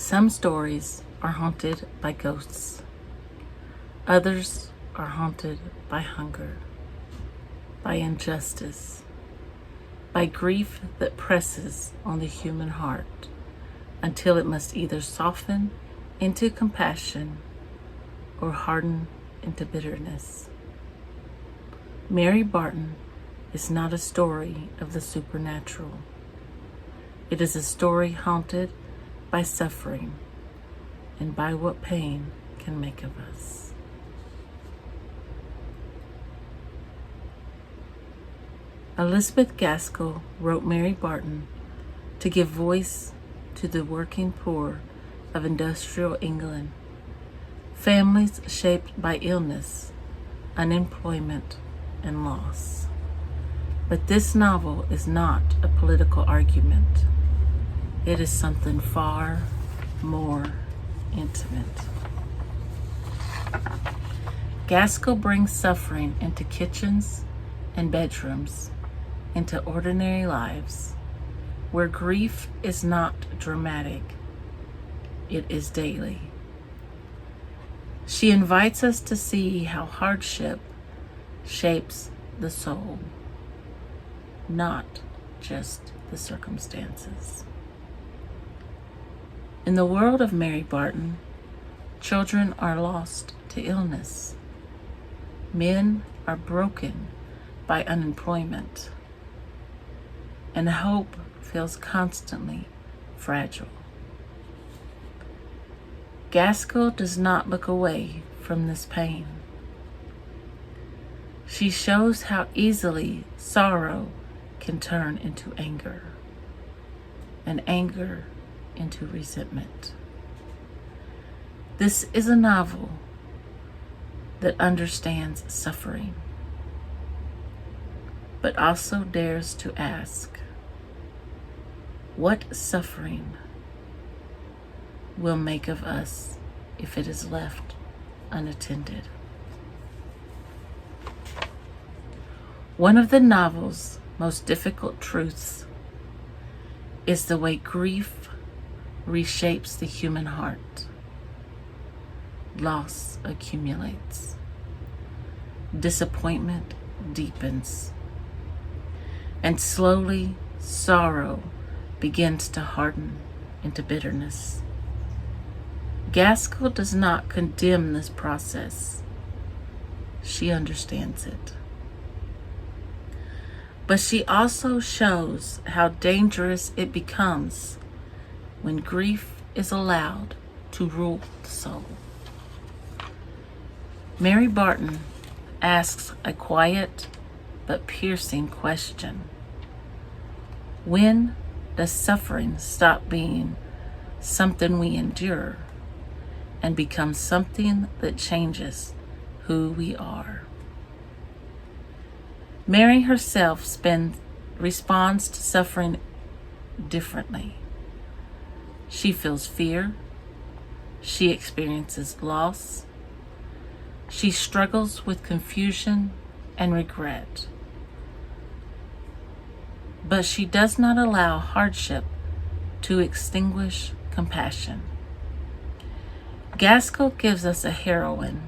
Some stories are haunted by ghosts. Others are haunted by hunger, by injustice, by grief that presses on the human heart until it must either soften into compassion or harden into bitterness. Mary Barton is not a story of the supernatural. It is a story haunted by suffering and by what pain can make of us. Elizabeth Gaskell wrote Mary Barton to give voice to the working poor of industrial England, families shaped by illness, unemployment, and loss. But this novel is not a political argument. It is something far more intimate. Gaskell brings suffering into kitchens and bedrooms, into ordinary lives, where grief is not dramatic, it is daily. She invites us to see how hardship shapes the soul, not just the circumstances. In the world of Mary Barton, children are lost to illness. Men are broken by unemployment, and hope feels constantly fragile. Gaskell does not look away from this pain. She shows how easily sorrow can turn into anger, and anger into resentment. This is a novel that understands suffering, but also dares to ask, what suffering will make of us if it is left unattended? One of the novel's most difficult truths is the way grief reshapes the human heart. Loss accumulates. Disappointment deepens. And slowly, sorrow begins to harden into bitterness. Gaskell does not condemn this process. She understands it. But she also shows how dangerous it becomes when grief is allowed to rule the soul. Mary Barton asks a quiet but piercing question. When does suffering stop being something we endure and become something that changes who we are? Mary herself responds to suffering differently. She feels fear. She experiences loss. She struggles with confusion and regret. But she does not allow hardship to extinguish compassion. Gaskell gives us a heroine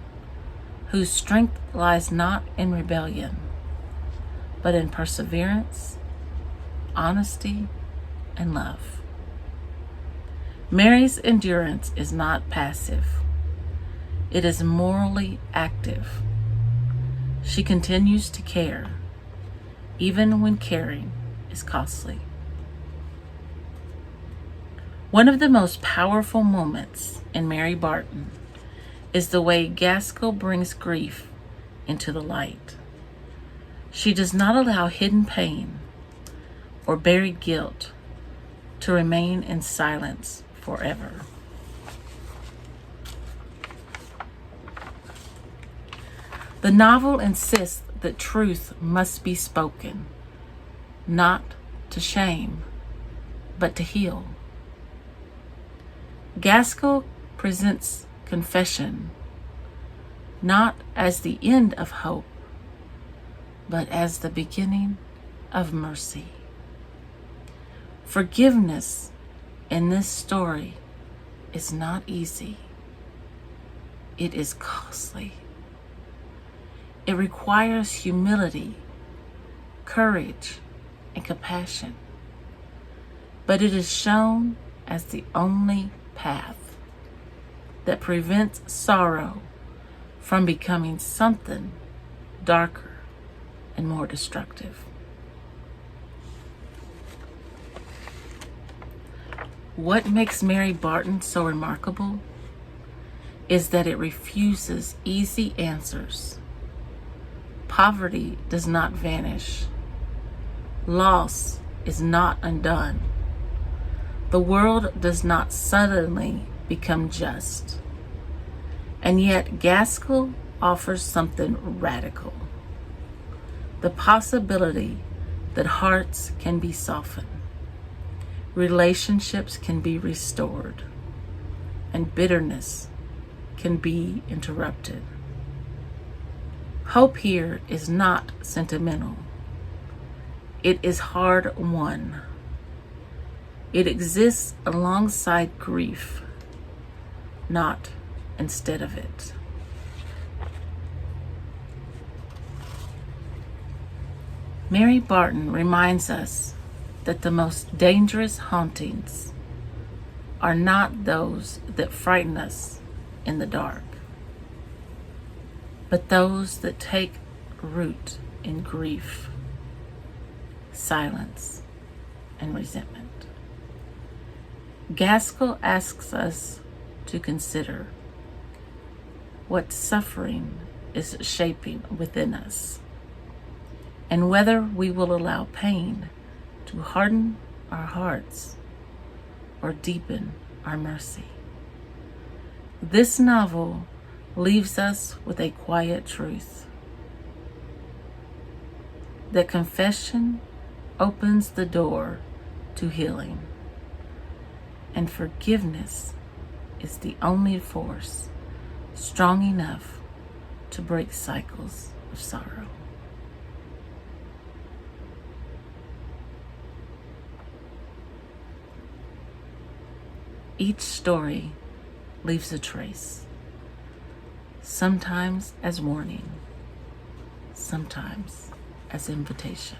whose strength lies not in rebellion, but in perseverance, honesty, and love. Mary's endurance is not passive. It is morally active. She continues to care, even when caring is costly. One of the most powerful moments in Mary Barton is the way Gaskell brings grief into the light. She does not allow hidden pain or buried guilt to remain in silence forever. The novel insists that truth must be spoken, not to shame, but to heal. Gaskell presents confession not as the end of hope, but as the beginning of mercy. Forgiveness in this story is not easy. It is costly. It requires humility, courage, and compassion. But it is shown as the only path that prevents sorrow from becoming something darker and more destructive. What makes Mary Barton so remarkable is that it refuses easy answers. Poverty does not vanish. Loss is not undone. The world does not suddenly become just. And yet Gaskell offers something radical. The possibility that hearts can be softened, relationships can be restored, and bitterness can be interrupted. Hope here is not sentimental. It is hard-won. It exists alongside grief, not instead of it. Mary Barton reminds us that the most dangerous hauntings are not those that frighten us in the dark, but those that take root in grief, silence, and resentment. Gaskell asks us to consider what suffering is shaping within us, and whether we will allow pain to harden our hearts or deepen our mercy. This novel leaves us with a quiet truth that confession opens the door to healing, and forgiveness is the only force strong enough to break cycles of sorrow. Each story leaves a trace, sometimes as warning, sometimes as invitation.